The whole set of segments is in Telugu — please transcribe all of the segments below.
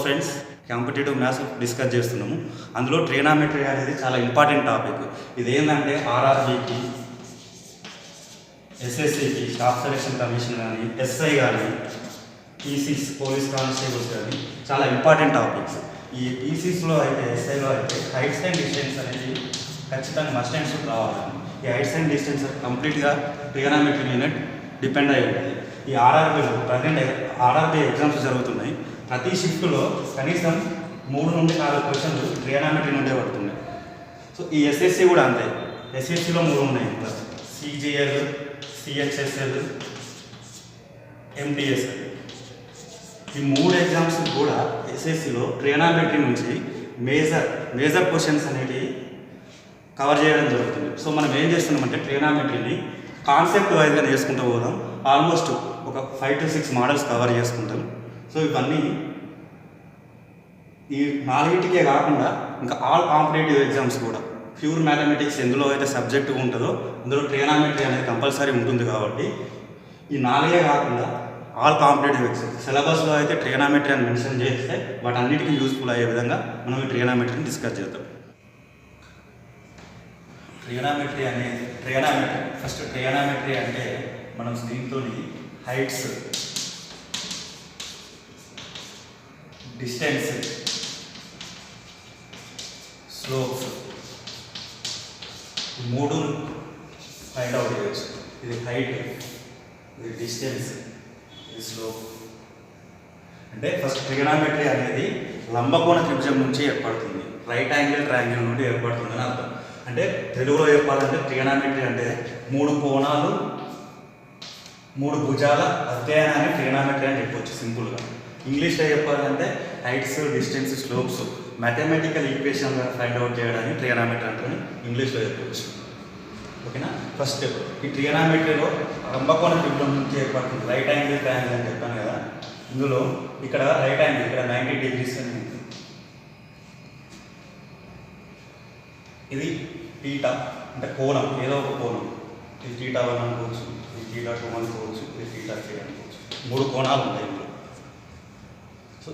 ఫ్రెండ్స్, కాంపిటేటివ్ మ్యాథ్స్ డిస్కస్ చేస్తున్నాము. అందులో ట్రిగనామెట్రీ అనేది చాలా ఇంపార్టెంట్ టాపిక్. ఇది ఏంటంటే ఆర్ఆర్బీకి, ఎస్ఎస్సికి, స్టాఫ్ సెలక్షన్ కమిషన్ కానీ, ఎస్ఐ కానీ, ఈసీస్ పోలీస్ కానిస్టేబుల్స్ కానీ చాలా ఇంపార్టెంట్ టాపిక్స్. ఈ ఈసీస్లో అయితే, ఎస్ఐలో అయితే హైట్స్ అండ్ డిస్టెన్స్ అనేది ఖచ్చితంగా మస్ట్ అండ్ షుడ్ రావాలి. ఈ హైట్స్ అండ్ డిస్టెన్స్ కంప్లీట్గా ట్రిగనామెట్రీ మీద డిపెండ్ అయి ఉంటుంది. ఈ ఆర్ఆర్బీలో ప్రజెంట్ ఆర్ఆర్బీ ఎగ్జామ్స్ జరుగుతున్నాయి. ప్రతి షిఫ్ట్లో కనీసం 3 నుండి 4 క్వశ్చన్లు ట్రిగనామెట్రీ నుండే పడుతున్నాయి. సో ఈ ఎస్ఎస్సి కూడా అంతే. ఎస్ఎస్సిలో 3 ఉన్నాయి, సిజిఎల్, సిహెచ్ఎస్ఎల్, ఎంటీఎస్ఎల్. ఈ 3 ఎగ్జామ్స్ కూడా ఎస్ఎస్సిలో ట్రిగనామెట్రీ నుంచి మేజర్ క్వశ్చన్స్ అనేవి కవర్ చేయడం జరుగుతుంది. సో మనం ఏం చేస్తున్నామంటే ట్రిగనామెట్రీని కాన్సెప్ట్ వైజ్గా నేర్చుకుంటూ పోదాం. ఆల్మోస్ట్ ఒక 5 to 6 మోడల్స్ కవర్ చేసుకుంటాం. సో ఇవన్నీ ఈ 4టికే కాకుండా ఇంకా ఆల్ కాంపిటేటివ్ ఎగ్జామ్స్ కూడా ప్యూర్ మ్యాథమెటిక్స్ ఎందులో అయితే సబ్జెక్టు ఉంటుందో అందులో ట్రిగనామెట్రీ అనేది కంపల్సరీ ఉంటుంది. కాబట్టి ఈ 4 కాకుండా ఆల్ కాంపిటేటివ్ ఎగ్జామ్స్ సిలబస్లో అయితే ట్రిగనామెట్రీ అని మెన్షన్ చేస్తే వాటన్నిటికీ యూస్ఫుల్ అయ్యే విధంగా మనం ఈ ట్రిగనామెట్రీని డిస్కస్ చేద్దాం. ఫస్ట్ ట్రిగనామెట్రీ అంటే మనం దీంతో heights, distance, slopes 3 find out చేయవచ్చు. ఇది హైట్, ఇది డిస్టెన్స్, ఇది స్లోప్. అంటే ఫస్ట్ ట్రిగనామెట్రీ అనేది లంబకోణ త్రిభుజం నుంచి ఏర్పడుతుంది, రైట్ యాంగిల్ ట్రయాంగిల్ నుండి ఏర్పడుతుంది అని అర్థం. అంటే తెలుగులో చెప్పాలంటే ట్రిగనామెట్రీ అంటే 3 కోణాలు, 3 భుజాల అధ్యయనాన్ని ట్రిగనామెట్రీ అని చెప్పవచ్చు సింపుల్గా. ఇంగ్లీష్లో చెప్పాలంటే heights, distance, slopes mathematical equation find out చేయడానికి ట్రిగనామెట్రీ అంటే ఇంగ్లీష్లో చెప్పవచ్చు. ఓకేనా. ఫస్ట్ ఈ ట్రిగనామెట్రీలో లంబకోణ త్రిభుజం నుంచి ఏర్పడుతుంది, రైట్ యాంగిల్ ట్రయాంగిల్ అని చెప్పాను కదా. ఇందులో ఇక్కడ రైట్ యాంగిల్ ఇక్కడ 90 degrees అని ఉంది. ఇది టీటా అంటే కోణం, ఏదో ఒక కోణం. ఇది టీటా 1 అనుకోవచ్చు, ఇది టీటా 2 అనుకోవచ్చు, ఇది టీటా 3 అనుకోవచ్చు. 3 కోణాలు ఉంటాయి ఇందులో. సో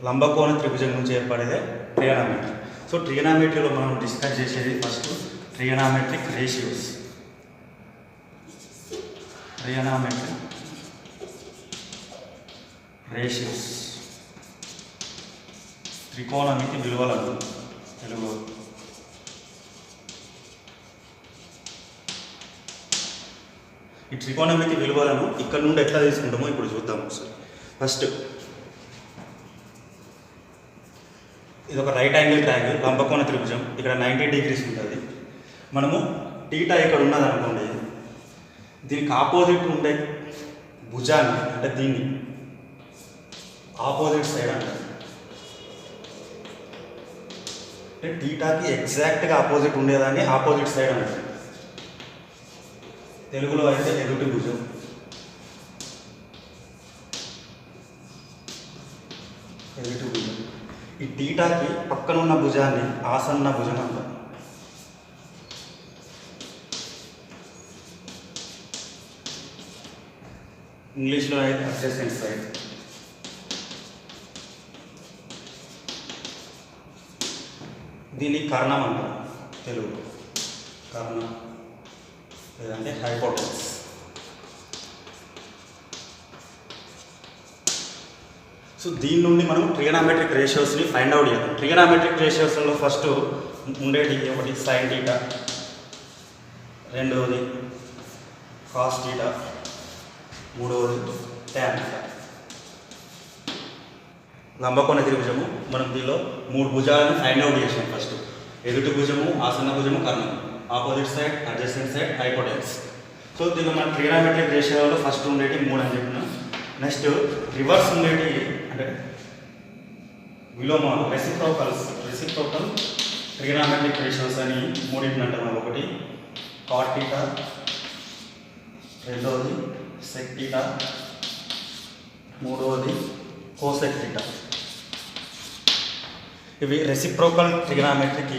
లంబకోణ త్రిభుజం నుంచి ఏర్పడేదే ట్రిగనామెట్రీ. సో ట్రిగనామెట్రీలో మనం డిస్కస్ చేసేది ఫస్ట్ ట్రిగనామెట్రిక్ రేషియోస్. త్రికోణమితి విలువలను తెలుగు. ఈ త్రికోణమితి విలువలను ఇక్కడ నుండి ఎట్లా తీసుకుంటామో ఇప్పుడు చూద్దాం ఒకసారి. ఫస్ట్ ఇది ఒక రైట్ యాంగిల్ ట్రయాంగిల్, లంబకోణ త్రిభుజం. ఇక్కడ 90 degrees ఉంటుంది. మనము టీటా ఇక్కడ ఉన్నది అనుకోండి, దీనికి ఆపోజిట్ ఉండే భుజాన్ని అంటే దీన్ని ఆపోజిట్ సైడ్ అంటారు. అంటే టీటాకి ఎగ్జాక్ట్గా ఆపోజిట్ ఉండేదాన్ని ఆపోజిట్ సైడ్ అంటారు. తెలుగులో అయితే ఎదుటి భుజం. ఈ టీటాకి పక్కనున్న భుజాన్ని ఆసన్న భుజం అంటారు. ఇంగ్లీష్లో అయితే అడ్జసెంట్ సైడ్. దీన్ని కర్ణం అంటారు తెలుగులో. కర్ణం లేదంటే హైపోటెనస్. సో దీని నుండి మనం ట్రిగనామెట్రిక్ రేషియోస్ని ఫైండ్ అవుట్ చేద్దాం. ట్రిగనామెట్రిక్ రేషియోస్లో ఫస్ట్ ఉండేది ఒకటి సైన్ టీటా, రెండవది కాస్ టీటా, మూడవది టాన్ టీటా. లంబకోణ త్రిభుజము మనం దీనిలో 3 భుజాలను ఫైండ్ అవుట్ చేసాం. ఫస్ట్ ఎదుటి భుజము, ఆసన్న భుజము, కర్ణం. Opposite side, adjacent side, hypotenuse. So దీనిలో మన ట్రిగనామెట్రిక్ రేషియోలో ఫస్ట్ ఉండేటి 3 అని చెప్పినాం. నెక్స్ట్ రివర్స్ ఉండేటి అంటే విలోమాలు, రెసిప్రోకల్ ట్రిగనామెట్రిక్ రేషియోస్ అని 3 అంటాం. ఒకటి కాట్ టీటా, రెండవది సెక్ టీటా, మూడవది కోసెక్ టీటా. ఇవి రెసిప్రోకల్ ట్రిగనామెట్రిక్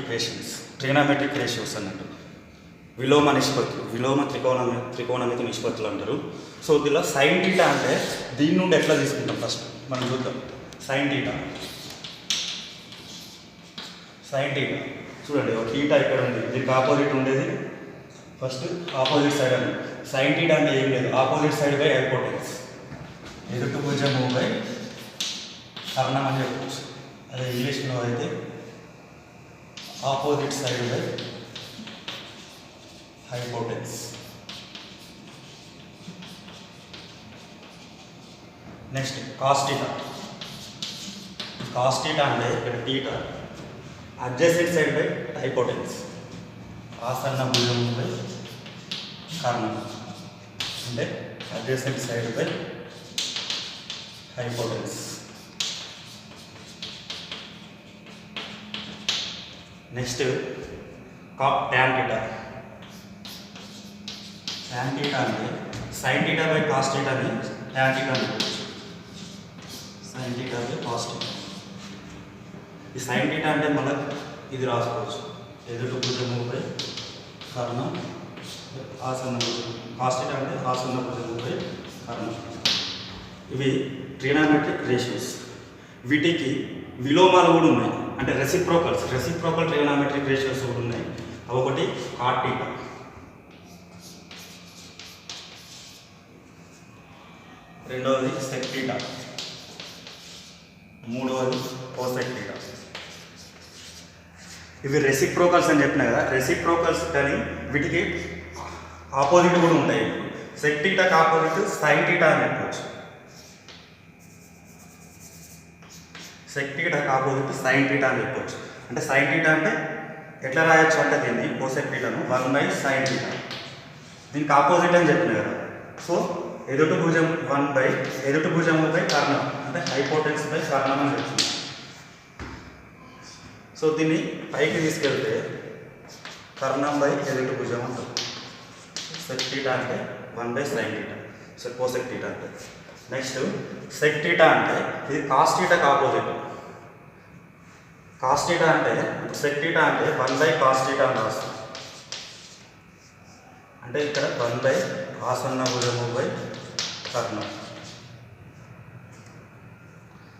రేషియోస్ అన్నట్టు. విలోమ త్రికోణమితి నిష్పత్తులు అంటారు. సో దీనిలో సైన్ టీటా అంటే దీని నుండి ఎట్లా తీసుకుంటాం ఫస్ట్ మనం చూద్దాం. Sine theta sine theta. చూడండి ఒక టీటా ఇక్కడ ఉంది, దీనికి ఆపోజిట్ ఉండేది ఫస్ట్ ఆపోజిట్ సైడ్ అని. సైన్ టీటా అంటే ఏం లేదు, ఆపోజిట్ సైడ్ బై హైపోటెన్స్, ఎదుటి భుజము బై కర్ణం అని చెప్పవచ్చు. అదే ఇంగ్లీష్లో అయితే opposite side by hypotenuse. Next cos theta. Cos theta అంటే ఇక్కడ theta adjacent side by hypotenuse, ఆసన్న భుజం బై కర్ణం అంటే adjacent side by hypotenuse. Next tan theta. Tan theta అంటే సైన్ టీటా బై కాస్ టీటాని ట్యాన్ టీటా అనుకోవచ్చు. Sine theta by cos theta. ఈ సైన్ టీటా అంటే మళ్ళీ ఇది రాసుకోవచ్చు, ఎదుటి భుజము బై కర్ణం ఆసన్న భుజం. కాస్ టీటా అంటే ఆసన్న భుజము బై కర్ణం. ఇవి ట్రిగనామెట్రిక్ రేషియోస్. వీటికి విలోమాలు కూడా ఉన్నాయి, అంటే రెసిప్రోకల్ ట్రిగనామెట్రిక్ రేషియోస్ కూడా ఉన్నాయి. అవి ఒకటి కాట్ టీటా, రెండవది సెక్ టీటా, మూడవది కోసెక్ టీటా. ఇవి రెసిప్రోకల్స్ అని చెప్పినా కదా, రెసిప్రోకల్స్ కానీ వీటికి ఆపోజిట్ కూడా ఉంటాయి. సెక్ టీటాకి ఆపోజిట్ సైన్ టీటా అని చెప్పవచ్చు. సెక్ టీటాకి ఆపోజిట్ సైన్ టీటా అని చెప్పవచ్చు. అంటే సైన్ టీటా అంటే ఎట్లా రాయొచ్చు అంటే దీన్ని కోసెక్ టీటాను 1/sin టీటా. దీనికి ఆపోజిట్ అని చెప్పిన కదా. సో ఎదుటి భుజం 1 ఎదుటి భుజము బై కర్ణం అంటే హైపోటెన్స్ బై కర్ణం అని చెప్తుంది. సో దీన్ని పైకి తీసుకెళ్తే కర్ణం బై ఎదుటి భుజం అంటారు. సెక్ టీటా అంటే 1/sin theta, so cosec theta అంటే. నెక్స్ట్ సెక్ టీటా అంటే ఇది కాస్ టీటాకి ఆపోజిట్. కాస్ టీటా అంటే సెక్ టీటా అంటే 1/cos టీటా అని రాస్తుంది. అంటే ఇక్కడ 1 ఆసన్న భుజము బై కర్ణం.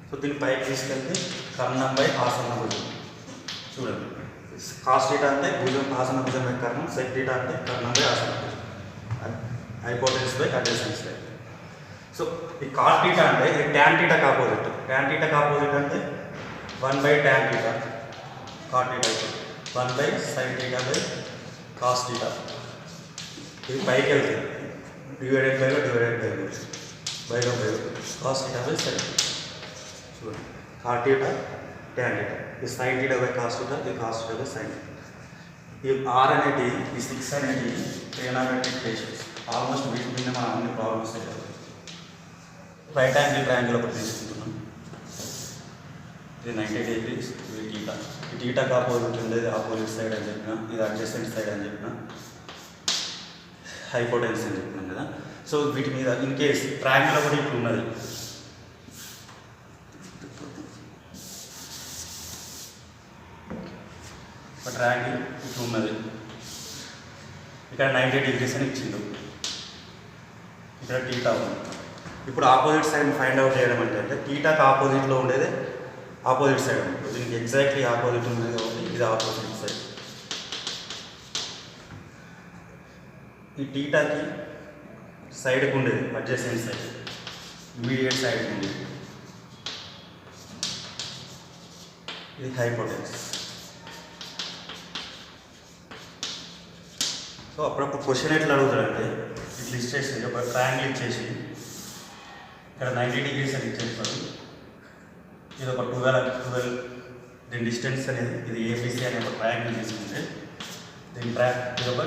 సో దీన్ని పైకి తీసుకెళ్తే కర్ణం బై ఆసన్న భుజం. చూడండి, కాస్ టీటా అంటే భుజం ఆసన్న భుజం బై కర్ణం, సెక్ టీటా అంటే కర్ణం బై ఆసన్న భుజం, hypotenuse by adjacent side. So ఈ కాట్ టీటా అంటే ఇది ట్యాన్ టీటాకి ఆపోజిట్. ట్యాన్ టీటాకి ఆపోజిట్ అంటే 1/tan టీటా, కాట్ టీటా అయితే 1/sin theta by cos theta. ఇది పైకి వెళ్తుంది, divided by cos theta by sine. చూడండి, కాట్ టీటా ట్యాన్ టీటా, ఇది sign theta by cos theta, ఇది కాస్ టీటా బై సైన్. ఈ R అనేది ఈ 6 అనేది ట్రిగనామెట్రిక్ రేషియోస్. ఆల్మోస్ట్ వీటి మీద మనం అన్ని ప్రాబ్లమ్స్ అయ్యాయి. రైట్ యాంగిల్ ట్రయాంగిల్ ఒకటి తీసుకుంటున్నాం, ఇది 90 degrees, ఇది టీటా. ఈ టీటాకి ఆపోజిట్ ఉండేది ఆపోజిట్ సైడ్ అని చెప్పిన, ఇది అడ్జసెంట్ సైడ్ అని చెప్పిన, హైపోటెన్స్ అని చెప్పినాం కదా. సో వీటి మీద ఇన్ కేస్ ట్రయాంగిల్ ఒకటి ఇట్లా ఉన్నది, ఒక ట్రయాంగిల్ ఇట్లా ఉన్నది, ఇక్కడ 90 degrees అని ఇచ్చిండు, ఇక్కడ టీటా ఉంది. ఇప్పుడు ఆపోజిట్ సైడ్ ఫైండ్ అవుట్ చేయడం అంటే టీటాకి ఆపోజిట్లో ఉండేది ఆపోజిట్ సైడ్ ఉంటుంది. దీనికి ఎగ్జాక్ట్లీ ఆపోజిట్ ఉంది కాబట్టి ఇది ఆపోజిట్ సైడ్. ఈ టీటాకి సైడ్కి ఉండేది అడ్జసెంట్ సైడ్, ఇమీడియట్ సైడ్కి ఉండేది, ఇది హైపోటెన్స్. సో అప్పుడప్పుడు క్వశ్చన్ ఎట్లా అడుగుతారంటే ఇట్లా ఇచ్చేసి ఒక ట్రయాంగిల్ ఇచ్చేసి ఇక్కడ 90 degrees అని ఇచ్చేస్తారు, ఇది ఒక 12 దీని డిస్టెన్స్ అనేది ఇది ఏబిసి అనే ఒక ట్రయాంగిల్ తీసుకుంటే దీని ఇది ఒక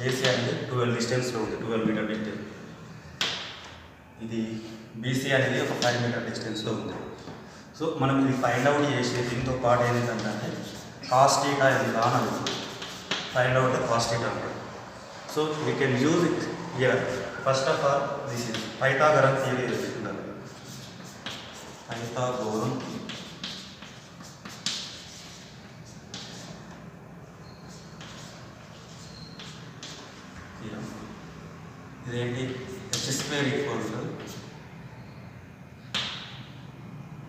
ఏసీ అనేది 12 డిస్టెన్స్లో ఉంది, 12 మీటర్ డిస్టెన్స్. ఇది బీసీ అనేది ఒక 5 మీటర్ డిస్టెన్స్లో ఉంది. సో మనం ఇది ఫైండ్ అవుట్ చేసి దీంతో పాటు ఏంటంటే కాస్ టీటా ఇది రానది ఫైండ్ అవుట్ కాస్ టీటా అంటారు. So we can use it here. First of all this is Pythagorean theory తెలుసుకుంటారు. పైథాగోరన్ ఇదేంటి h²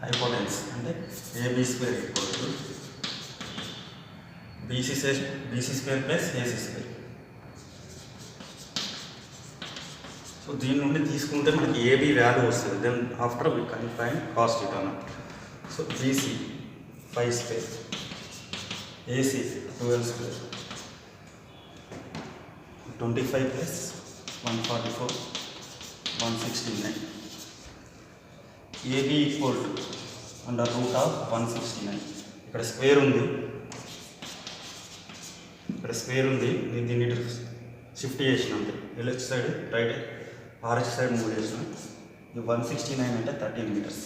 హైపోటెన్స్ అంటే AB² BC square plus AC square. So దీని నుండి తీసుకుంటే మనకి ఏబీ వాల్యూ వస్తుంది. Then after we can find cos theta అన్నట్టు. So BC 5 square, AC 12 square, 25 plus 144 169. AB equal to under root of 169. ఇక్కడ స్క్వేర్ ఉంది, నేను దీన్ని షిఫ్ట్ చేసిన అంతే. Left side right RH side move చేసిన. ఇది 169 అంటే 13 మీటర్స్,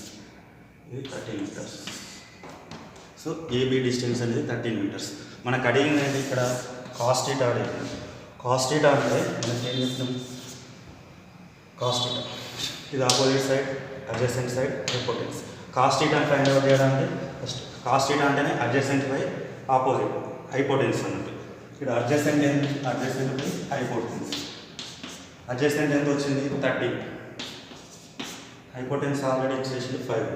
ఇది 13 మీటర్స్. సో ఏబీ డిస్టెన్స్ అనేది 13 మీటర్స్. మనకు అడిగింది ఏంటి ఇక్కడ కాస్ థీటా అడిగింది. కాస్ థీటా అంటే మనకి ఏం చెప్తాం, కాస్ థీటా ఇది opposite side, adjacent side, hypotenuse. Cos థీటాని ఫైండ్ అవుట్ చేయడానికి ఫస్ట్ కాస్ థీటా అంటేనే అడ్జసెంట్ బై ఆపోజిట్, హైపోటెన్స్ అన్నట్టు. ఇక్కడ అడ్జసెంట్ ఏంటి, అడ్జసెంట్ బై హైపోటెన్స్. అడ్జసెంట్ ఎంత వచ్చింది 30, హైపోటెన్స్ ఆల్రెడీ ఇచ్చేసింది 5.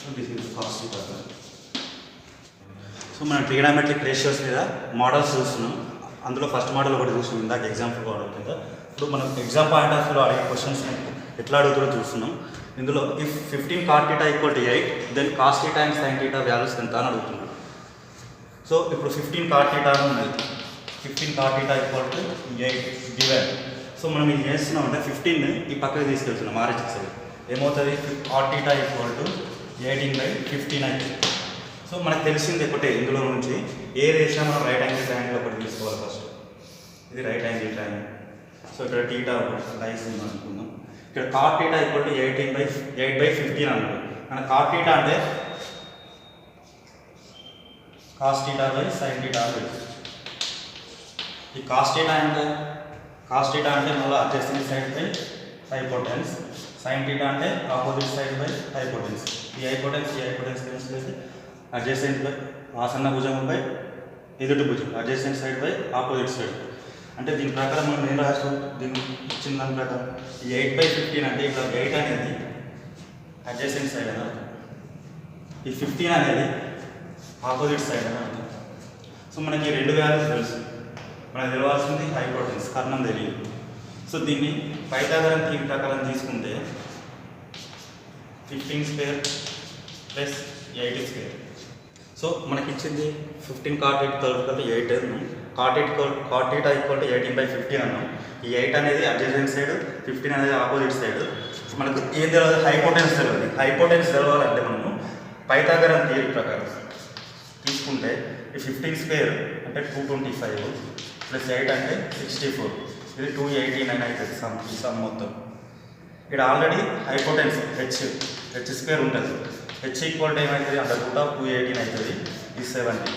So this is cos theta. So మనం ట్రిగనామెట్రిక్ రేషియోస్ మీద మోడల్స్ చూస్తున్నాం. అందులో ఫస్ట్ మోడల్ ఒకటి చూస్తున్నాం ఇందాక ఎగ్జాంపుల్ మోడల్ కింద. ఇప్పుడు మనం ఎగ్జామ్ పాయింట్ ఆఫ్ వ్యూలో అడిగే క్వశ్చన్స్ ఎట్లా అడుగుతారో చూస్తున్నాం. ఇందులో if 15 cot θ = 8 then cos theta and sine theta values ఎంత అని అడుగుతున్నాం. సో ఇప్పుడు 15 cot θ ఉన్నది, 15 cot θ = 8 డివైడ్. సో మనం ఇది చేస్తున్నామంటే 15ని ఈ పక్కకి తీసుకెళ్తున్నాం ఆర్హెచ్ సైడ్. ఏమవుతుంది, cot θ = 18/15 అవుతుంది. సో మనకు తెలిసింది ఒకటే, ఇందులో నుంచి ఏ రేషియో మనం రైట్ యాంగిల్ ట్రయాంగిల్ ఒకటి తీసుకోవాలి. ఫస్ట్ ఇది రైట్ యాంగిల్ ట్రయాంగిల్. సో ఇక్కడ టీటా లైన్స్ అనుకుందాం. ఇక్కడ cot θ = 8/15 అన్నాడు. మన cot θ అంటే cos θ బై sin θ అని. ఈ cos θ అంటే మళ్ళీ adjacent side by hypotenuse, sin θ అంటే ఆపోజిట్ సైడ్ బై హైపోటెన్స్. ఈ హైపోటెన్స్ క్యాన్సిల్ అయితే అడ్జసెంట్ బై ఆసన్న భుజం బై ఎదుటి భుజం, adjacent side by opposite side. అంటే దీని ప్రకారం మనం ఏం రాస్తాం, దీన్ని ఇచ్చిన దాని ప్రకారం ఈ 8/15 అంటే ఇక్కడ 8 అనేది అడ్జసెంట్ సైడ్ అని అర్థం, ఈ 15 అనేది ఆపోజిట్ సైడ్ అని అర్థం. సో మనకి 2 వాల్యూస్ తెలుసు. మనకు తెలవాల్సింది హైపోటెన్స్, కర్ణం తెలియదు. సో దీన్ని పైథాగరన్ థీమ్ ప్రకారం తీసుకుంటే 15 స్క్వేర్ ప్లస్ 8 స్క్వేర్. సో మనకి ఇచ్చింది 15 cot θ = 8 అన్నాం, cot θ = 18/15 అన్నాం. ఈ 8 అనేది అడ్జసెంట్ సైడ్, 15 అనేది ఆపోజిట్ సైడ్. మనకు ఏం తెలియదు, హైపోటెన్స్ తెలియదు. హైపోటెన్స్ తెలవాలంటే మనము పైథాగరన్ థియరీ ప్రకారం తీసుకుంటే ఈ 15 స్క్వేర్ అంటే 225 ప్లస్ 8 అంటే 64, ఇది 289 అవుతుంది ఈ సమ్ మొత్తం. ఇక్కడ ఆల్రెడీ హైపోటెన్స్ హెచ్ స్క్వేర్ ఉంటుంది. హెచ్ ఈక్వల్ ఏమవుతుంది, అండర్ రూట్ ఆఫ్ 218 అవుతుంది, ఈ 70.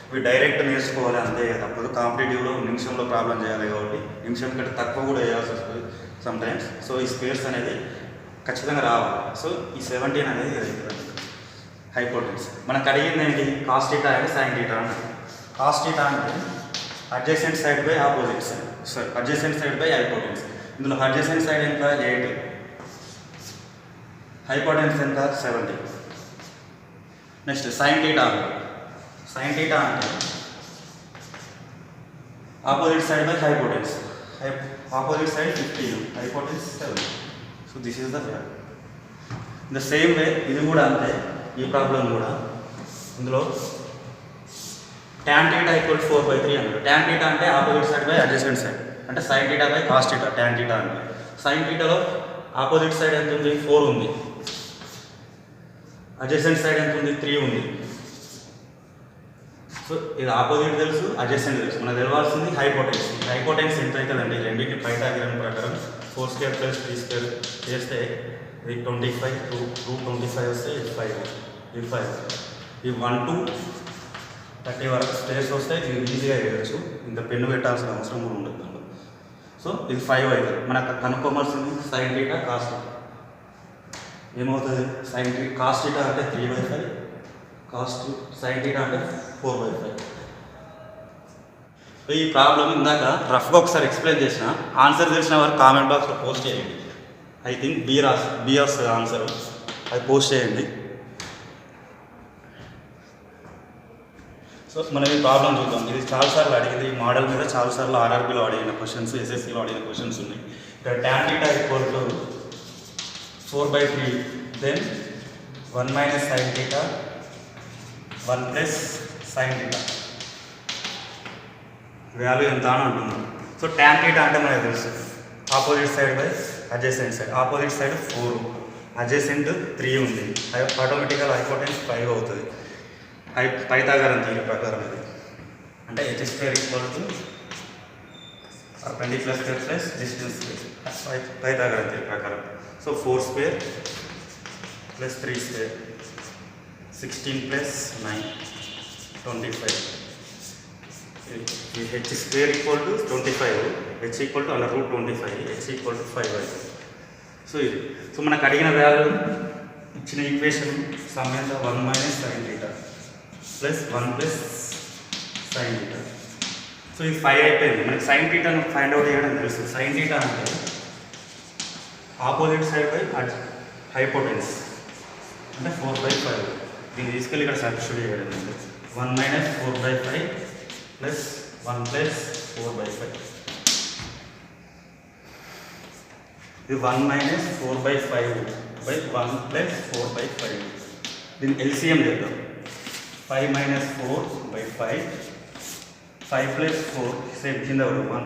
ఇవి డైరెక్ట్ నేర్చుకోవాలి అంతే, తప్పదు. కాంపిటేటివ్లో నిమిషంలో ప్రాబ్లం చేయాలి కాబట్టి నిమిషం కంటే తక్కువ కూడా వేయాల్సి వస్తుంది సమ్టైమ్స్. సో ఈ స్క్వేర్స్ అనేది ఖచ్చితంగా రావాలి. సో ఈ 17 అనేది హైపోటెన్స్. మనకు అడిగింది ఏంటి, cos theta and sine theta అంటే. కాస్ థీటా అంటే adjacent side by opposite side, adjacent side by hypotenuse. ఇందులో అడ్జసెంట్ సైడ్ ఎంత 8, హైపోటెన్స్ ఎంత 70. నెక్స్ట్ సైన్ థీటా అంటే opposite side by hypotenuse, opposite side 15, hypotenuse 7. So this is the fact. In the same way ఇది కూడా అంతే, ఈ ప్రాబ్లం కూడా. ఇందులో tan θ = 4/3 అన్నాడు. tan θ అంటే opposite side by adjacent side, అంటే sin θ బై cos θ. tan θ అంటే sin θలో ఆపోజిట్ సైడ్ ఎంత ఉంది, 4 ఉంది, అడ్జసెంట్ సైడ్ ఎంత ఉంది, 3 ఉంది. సో ఇది ఆపోజిట్ తెలుసు, అడ్జసెంట్ తెలుసు. మనకు తెలవాల్సింది హైపోటెన్స్. హైపోటెన్స్ ఎంత అవుతుందండి, రెండింటి పైథాగరన్ ప్రకారం 4² + 3² చేస్తే ఇది 25, 225 వస్తే ఇది 5, ఇది 5, ఇది 1 to 30 వరకు స్పేస్ వస్తే ఇది ఈజీగా వేయచ్చు, ఇంత పెన్ను పెట్టాల్సిన అవసరం కూడా ఉండదు దాంట్లో. సో ఇది 5 అవుతుంది. మనకు కనుక్కోవాల్సింది sin θ cos θ. ఏమవుతుంది, cos θ అంటే 3/5, sin θ అంటే 4/5. ఈ ప్రాబ్లం ఇందాక రఫ్గా ఒకసారి ఎక్స్ప్లెయిన్ చేసిన, ఆన్సర్ తెలిసిన వారు కామెంట్ బాక్స్లో పోస్ట్ చేయండి. ఐ థింక్ బి వస్తుంది ఆన్సర్, అది పోస్ట్ చేయండి. సో మనం ఈ ప్రాబ్లం చూద్దాం. ఇది చాలాసార్లు అడిగింది, ఈ మోడల్ మీద చాలాసార్లు ఆర్ఆర్బీలో అడిగిన క్వశ్చన్స్, ఎస్ఎస్సిలో అడిగిన క్వశ్చన్స్ ఉన్నాయి. ఇక్కడ tan θ equal to 4/3, then 1 minus sin θ 1 plus sin θ value ఎంత అని అంటున్నాం. సో tan θ అంటే మనకు తెలుసు, opposite side by adjacent side. Opposite side 4, adjacent 3 ఉంది, ఆటోమేటిక్గా హైపోటెన్స్ 5 అవుతుంది. పైథాగరన్ థియరీ ప్రకారం ఇది అంటే h² equal to perpendicular square plus distance square, Pythagorean theory ప్రకారం. So 4² plus 3² 16 plus 9 25. ఈ h² equal to 25, h equal to √25, h equal to 5 అవుతుంది. సో ఇది మనకు అడిగిన వాల్యూ ఇచ్చిన ఈక్వేషన్ సమ్ ఎంత 1 minus sin θ plus 1 plus sin θ. So ఇది 5 అయిపోయింది. మనకి sin θను ఫైండ్ అవుట్ చేయడం తెలుసు. sin θ అంటే ఆపోజిట్ సైడ్ బై హైపోటెన్స్ అంటే 4/5. దీన్ని తీసుకెళ్ళి ఇక్కడ సబ్స్టిట్యూట్ చేయడం అంటే 1 మైనస్ 4/5 ప్లస్ 1 ప్లస్ 4/5. ఇది 1 మైనస్ 4/5 బై 1 ప్లస్ 4/5. దీన్ని ఎల్సిఎం చేద్దాం. 5 మైనస్ 4/5, 5 ప్లస్ 4 సేమ్ కింద 1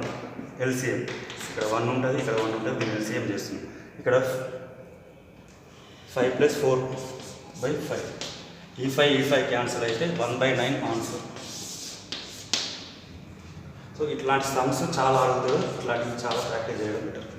ఎల్సిఎం. ఇక్కడ 1 ఉంటుంది, ఇక్కడ 1 ఉంటుంది, దీన్ని ఎల్సిఎం చేస్తుంది. ఇక్కడ 5 ప్లస్ 4/5. ఈ 5 క్యాన్సల్ అయితే 1/9 ఆన్సర్. సో ఇట్లాంటి సమ్స్ చాలా అడుగుతారు, ఇట్లాంటివి చాలా ప్రాక్టీస్ చేయడం బెటర్.